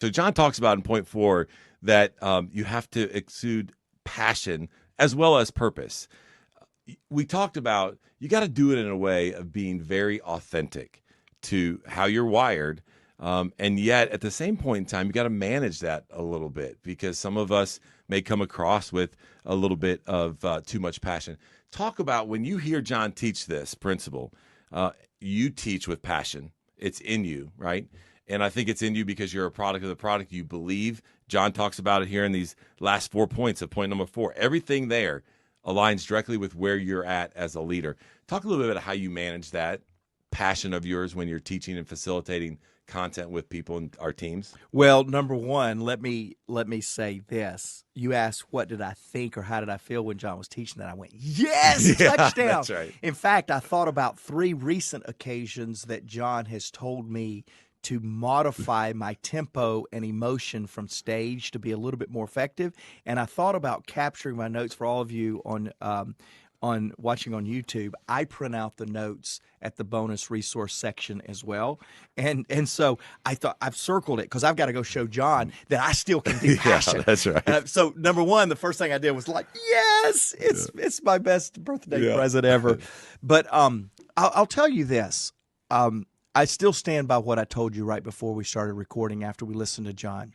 So John talks about in point 4 that you have to exude passion as well as purpose. We talked about you got to do it in a way of being very authentic to how you're wired. And yet at the same point in time, you got to manage that a little bit because some of us may come across with a little bit of too much passion. Talk about when you hear John teach this principle, you teach with passion. It's in you, right? And I think it's in you because you're a product of the product you believe. John talks about it here in these last 4 points of point number 4. Everything there aligns directly with where you're at as a leader. Talk a little bit about how you manage that passion of yours when you're teaching and facilitating content with people and our teams. Well, number one, let me say this. You asked, what did I think or how did I feel when John was teaching that? I went, yes, touchdown. That's right. In fact, I thought about 3 recent occasions that John has told me to modify my tempo and emotion from stage to be a little bit more effective. And I thought about capturing my notes for all of you on watching on YouTube. I print out the notes at the bonus resource section as well. And so I thought I've circled it because I've got to go show John that I still can do passion. Yeah, that's right. So number one, the first thing I did was like, yes, it's my best birthday present ever. But I'll tell you this. I still stand by what I told you right before we started recording after we listened to John.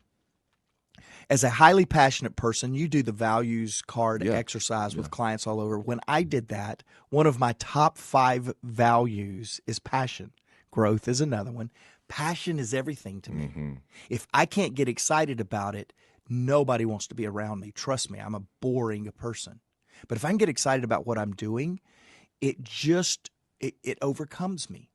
As a highly passionate person, you do the values card exercise with clients all over. When I did that, one of my top 5 values is passion. Growth is another one. Passion is everything to me. Mm-hmm. If I can't get excited about it, nobody wants to be around me. Trust me, I'm a boring person. But if I can get excited about what I'm doing, it overcomes me.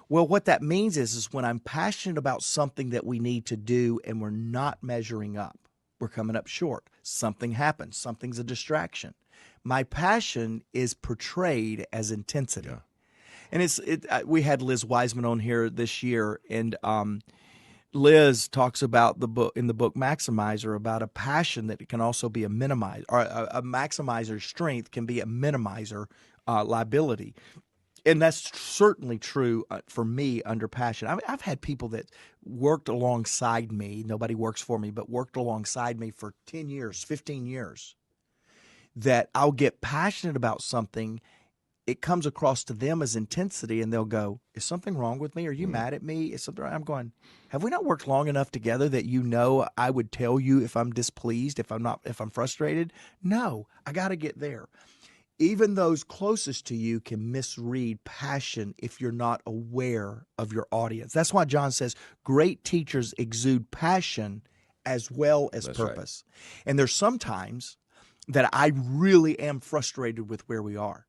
Well, what that means is when I'm passionate about something that we need to do and we're not measuring up, we're coming up short. Something happens. Something's a distraction. My passion is portrayed as intensity. Yeah. And we had Liz Wiseman on here this year, and Liz talks about in the book Maximizer about a passion that can also be a minimizer, or a maximizer's strength can be a minimizer liability. And that's certainly true for me under passion. I've had people that worked alongside me. Nobody works for me, but worked alongside me for 10 years, 15 years, that I'll get passionate about something. It comes across to them as intensity, and they'll go, is something wrong with me? Are you mad at me? Is something? I'm going, have we not worked long enough together that you know I would tell you if I'm displeased, if I'm frustrated? No, I got to get there. Even those closest to you can misread passion if you're not aware of your audience. That's why John says great teachers exude passion as well as purpose. Right. And there's sometimes that I really am frustrated with where we are.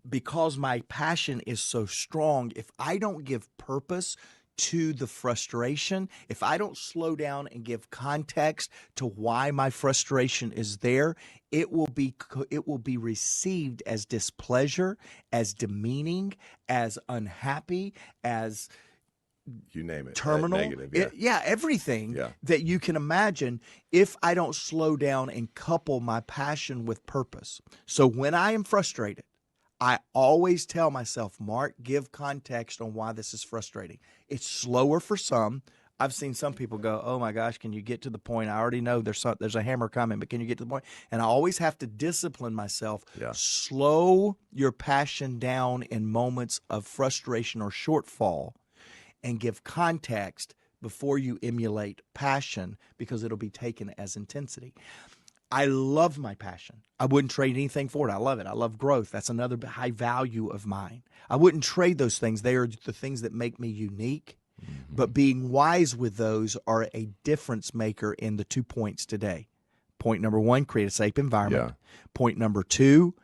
Because my passion is so strong, if I don't give purpose to the frustration, if I don't slow down and give context to why my frustration is there, it will be received as displeasure, as demeaning, as unhappy, as you name it, terminal, negative, everything that you can imagine if I don't slow down and couple my passion with purpose. So when I am frustrated, I always tell myself, Mark, give context on why this is frustrating. It's slower for some. I've seen some people go, oh my gosh, can you get to the point? I already know there's a hammer coming, but can you get to the point? And I always have to discipline myself. Yeah. Slow your passion down in moments of frustration or shortfall and give context before you emulate passion, because it'll be taken as intensity. I love my passion. I wouldn't trade anything for it. I love it. I love growth. That's another high value of mine. I wouldn't trade those things. They are the things that make me unique. Mm-hmm. But being wise with those are a difference maker in the 2 points today. Point number 1, create a safe environment. Yeah. Point number 2,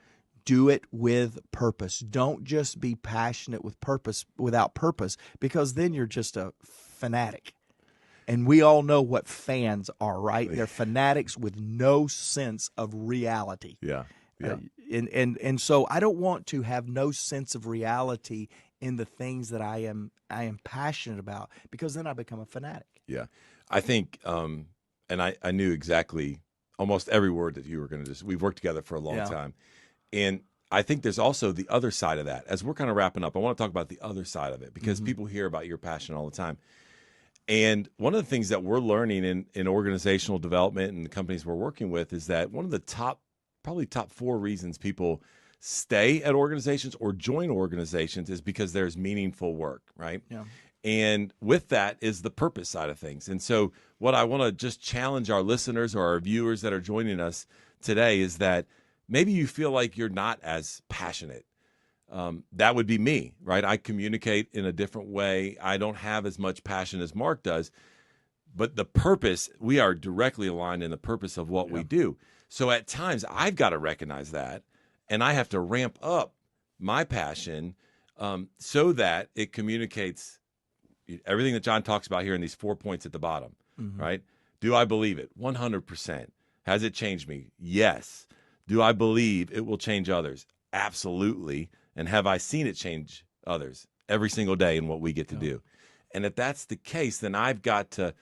do it with purpose. Don't just be passionate with purpose without purpose, because then you're just a fanatic. And we all know what fans are, right? They're fanatics with no sense of reality. Yeah. And so I don't want to have no sense of reality in the things that I am passionate about, because then I become a fanatic. Yeah. I think, and I knew exactly almost every word that you were going to we've worked together for a long time. And I think there's also the other side of that. As we're kind of wrapping up, I want to talk about the other side of it, because people hear about your passion all the time. And one of the things that we're learning in organizational development and the companies we're working with is that one of the probably top 4 reasons people stay at organizations or join organizations is because there's meaningful work, right? Yeah. And with that is the purpose side of things. And so what I want to just challenge our listeners or our viewers that are joining us today is that maybe you feel like you're not as passionate. That would be me, right? I communicate in a different way. I don't have as much passion as Mark does, but the purpose, we are directly aligned in the purpose of what we do. So at times I've got to recognize that, and I have to ramp up my passion so that it communicates everything that John talks about here in these 4 points at the bottom, right? Do I believe it? 100%. Has it changed me? Yes. Do I believe it will change others? Absolutely. And have I seen it change others every single day in what we get to do? And if that's the case, then I got to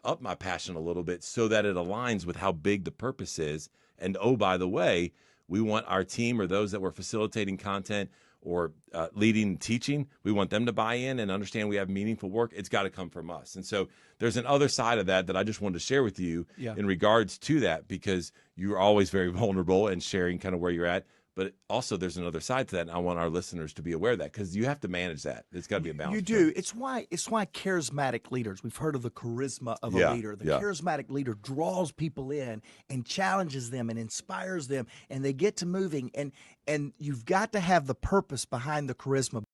up my passion a little bit so that it aligns with how big the purpose is. And oh, by the way, we want our team or those that we're facilitating content or leading and teaching, we want them to buy in and understand we have meaningful work. It's got to come from us. And so there's an other side of that I just wanted to share with you in regards to that, because you're always very vulnerable and sharing kind of where you're at. But also there's another side to that, and I want our listeners to be aware of that, because you have to manage that. It's got to be a balance. You do. It's why charismatic leaders, we've heard of the charisma of a leader. The charismatic leader draws people in and challenges them and inspires them, and they get to moving. And you've got to have the purpose behind the charisma.